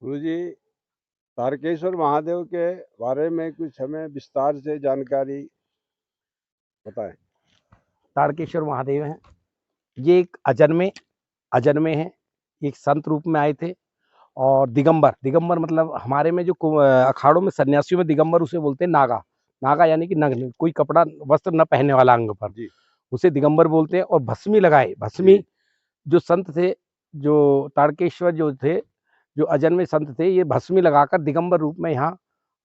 गुरुजी, तारकेश्वर महादेव के बारे में कुछ हमें विस्तार से जानकारी बताएं। तारकेश्वर महादेव हैं। ये एक अजन्मे हैं। एक संत रूप में आए थे। और दिगंबर मतलब हमारे में जो अखाड़ों में सन्यासियों में दिगंबर उसे बोलते हैं। नागा यानी कि नग्न, कोई कपड़ा वस्त्र न पहनने वाला अंग पर, जी। उसे दिगंबर बोलते हैं। और भस्मी जो संत थे, जो तारकेश्वर जो थे, जो अजन्मे संत थे, ये भस्मी लगाकर दिगंबर रूप में यहाँ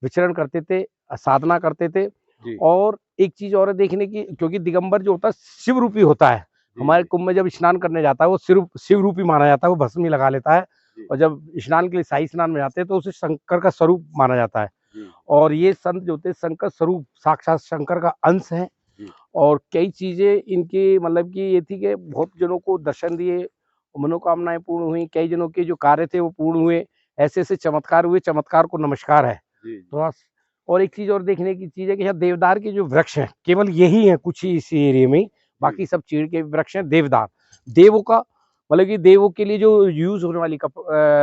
विचरण करते थे, साधना करते थे। जी। और एक चीज और है देखने की, क्योंकि दिगंबर जो होता है शिव रूपी होता है। हमारे कुंभ में जब स्नान करने जाता है वो शिव रूपी माना जाता है, वो भस्मी लगा लेता है। और जब स्नान के लिए शाही स्नान में जाते हैं तो उसे शंकर का स्वरूप माना जाता है। और ये संत जो होते हैं शंकर स्वरूप, साक्षात शंकर का अंश है। और कई चीजें इनकी मतलब कि ये थी कि बहुत जनों को दर्शन दिए, मनोकामनाएं पूर्ण हुई, कई जनों के जो कार्य थे वो पूर्ण हुए। ऐसे ऐसे चमत्कार हुए, चमत्कार को नमस्कार है। थोड़ा और एक चीज और देखने की चीज है कि यहाँ देवदार के जो वृक्ष हैं केवल यही है कुछ ही इस एरिया में, बाकी सब चीड़ के वृक्ष हैं। देवदार देवों का मतलब कि देवों के लिए जो यूज होने वाली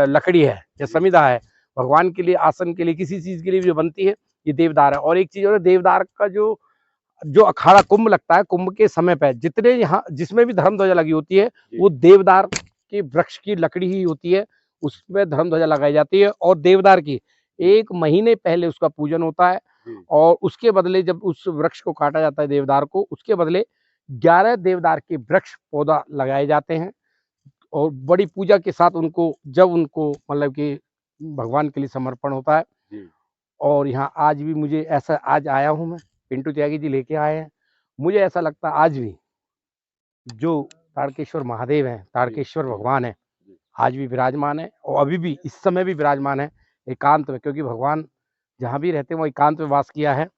लकड़ी है या समिधा है, भगवान के लिए, आसन के लिए, किसी चीज के लिए जो बनती है, ये देवदार है। और एक चीज और देवदार का जो अखाड़ा कुंभ लगता है, कुंभ के समय पे जितने यहाँ जिसमें भी धर्म ध्वजा लगी होती है वो देवदार के वृक्ष की लकड़ी ही होती है, उसमें धर्म ध्वजा लगाई जाती है। और देवदार की 1 महीने पहले उसका पूजन होता है। और उसके बदले जब उस वृक्ष को काटा जाता है देवदार को, उसके बदले 11 देवदार के वृक्ष पौधा लगाए जाते हैं। और बड़ी पूजा के साथ उनको जब उनको मतलब कि भगवान के लिए समर्पण होता है। और यहाँ आज भी मुझे ऐसा, आज आया हूँ मैं, पिंटू त्यागी जी लेके आए हैं, मुझे ऐसा लगता है आज भी जो तारकेश्वर महादेव हैं, तारकेश्वर भगवान है, आज भी विराजमान है। और अभी भी इस समय भी विराजमान है एकांत में, क्योंकि भगवान जहाँ भी रहते हैं वो एकांत में वास किया है।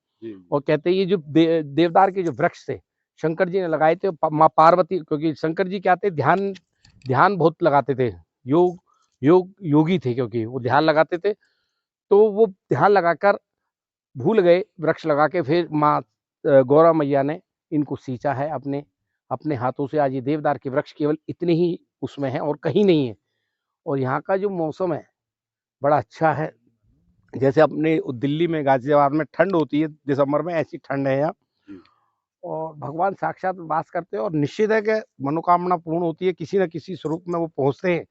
और कहते हैं ये जो देवदार के जो वृक्ष थे शंकर जी ने लगाए थे, माँ पार्वती, क्योंकि शंकर जी क्या थे, ध्यान बहुत लगाते थे, योगी थे, क्योंकि वो ध्यान लगाते थे। तो वो ध्यान लगाकर भूल गए वृक्ष लगा के, फिर माँ गौरा मैया ने इनको सींचा है अपने अपने हाथों से। आज ये देवदार के वृक्ष केवल इतने ही उसमें है और कहीं नहीं है। और यहाँ का जो मौसम है बड़ा अच्छा है। जैसे अपने दिल्ली में, गाजियाबाद में ठंड होती है दिसंबर में, ऐसी ठंड है यहाँ। और भगवान साक्षात वास करते हैं और निश्चित है कि मनोकामना पूर्ण होती है, किसी न किसी स्वरूप में वो पहुंचते हैं।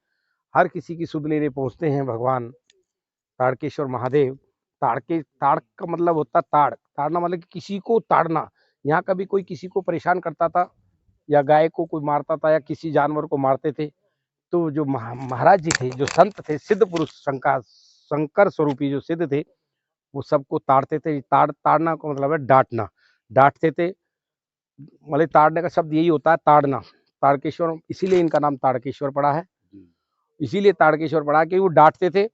हर किसी की सुध लेने पहुंचते हैं भगवान तारकेश्वर महादेव। ताड़ का मतलब होता है ताड़ना मतलब कि किसी को ताड़ना। यहाँ कभी कोई किसी को परेशान करता था या गाय को कोई मारता था या किसी जानवर को मारते थे, तो जो महाराज जी थे, जो संत थे, सिद्ध पुरुष, शंकर स्वरूपी जो सिद्ध थे, वो सबको ताड़ते थे। ताड़ना का मतलब है डांटना, डांटते थे। मतलब ताड़ने का शब्द यही होता है, ताड़ना। तारकेश्वर, इसीलिए इनका नाम तारकेश्वर पड़ा है। इसीलिए तारकेश्वर पड़ा कि वो डांटते थे,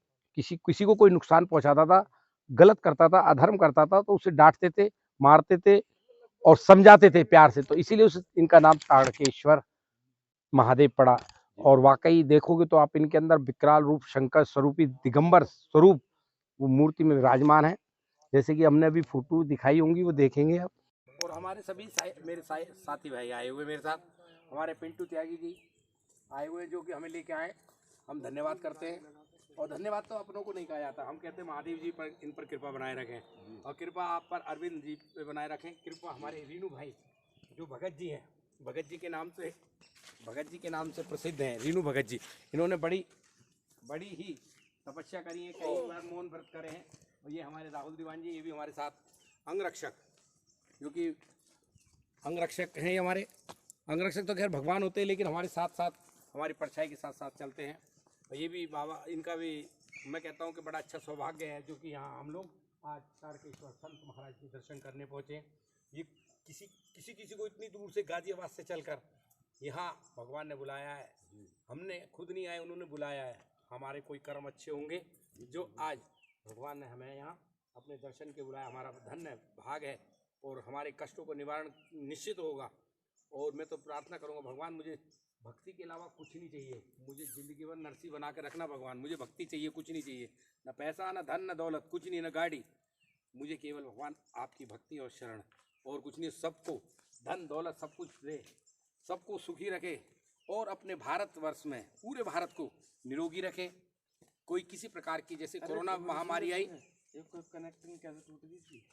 किसी को कोई नुकसान पहुंचाता था, गलत करता था, अधर्म करता था, तो उसे डांटते थे, मारते थे और समझाते थे प्यार से। तो इसीलिए इनका नाम तारकेश्वर महादेव पड़ा। और वाकई देखोगे तो आप इनके अंदर विकराल रूप, शंकर स्वरूपी, दिगंबर स्वरूप वो मूर्ति में विराजमान है। जैसे कि हमने अभी फोटो दिखाई होंगी, वो देखेंगे आप। और हमारे सभी मेरे साथी भाई आए हुए मेरे साथ, हमारे पिंटू त्यागी जी आए हुए जो कि हमें लेके आए। हम धन्यवाद करते हैं। और धन्यवाद तो अपनों को नहीं कहा जाता, हम कहते हैं महादेव जी पर, इन पर कृपा बनाए रखें। और कृपा आप पर अरविंद जी पे बनाए रखें। कृपा हमारे रीनू भाई जो भगत जी हैं, भगत जी के नाम से प्रसिद्ध हैं, रीनू भगत जी। इन्होंने बड़ी ही तपस्या करी है, कई बार मौन व्रत करे हैं। और ये हमारे राहुल दीवान जी, ये भी हमारे साथ अंगरक्षक, जो कि अंगरक्षक हैं। हमारे अंगरक्षक तो खैर भगवान होते हैं, लेकिन हमारे साथ साथ हमारी परछाई के साथ साथ चलते हैं। और ये भी बाबा, इनका भी मैं कहता हूँ कि बड़ा अच्छा सौभाग्य है जो कि यहाँ हम लोग आज तारकेश्वर संत महाराज के दर्शन करने पहुँचे। ये किसी को इतनी दूर से, गाजियाबाद से चलकर यहाँ भगवान ने बुलाया है। हमने खुद नहीं आए, उन्होंने बुलाया है। हमारे कोई कर्म अच्छे होंगे जो आज भगवान ने हमें यहाँ अपने दर्शन के बुलाया, हमारा धन्य भाग है। और हमारे कष्टों को निवारण निश्चित होगा। और मैं तो प्रार्थना करूँगा, भगवान मुझे भक्ति के अलावा कुछ नहीं चाहिए, मुझे ज़िंदगी भर नरसी बना के रखना भगवान। मुझे भक्ति चाहिए, कुछ नहीं चाहिए, न पैसा, न धन, न दौलत, कुछ नहीं, न गाड़ी। मुझे केवल भगवान आपकी भक्ति और शरण, और कुछ नहीं। सबको धन दौलत सब कुछ दे, सबको सुखी रखे, और अपने भारतवर्ष में पूरे भारत को निरोगी रखे। कोई किसी प्रकार की, जैसे कोरोना महामारी आई, एक कनेक्टिंग कैसे टूट गई थी।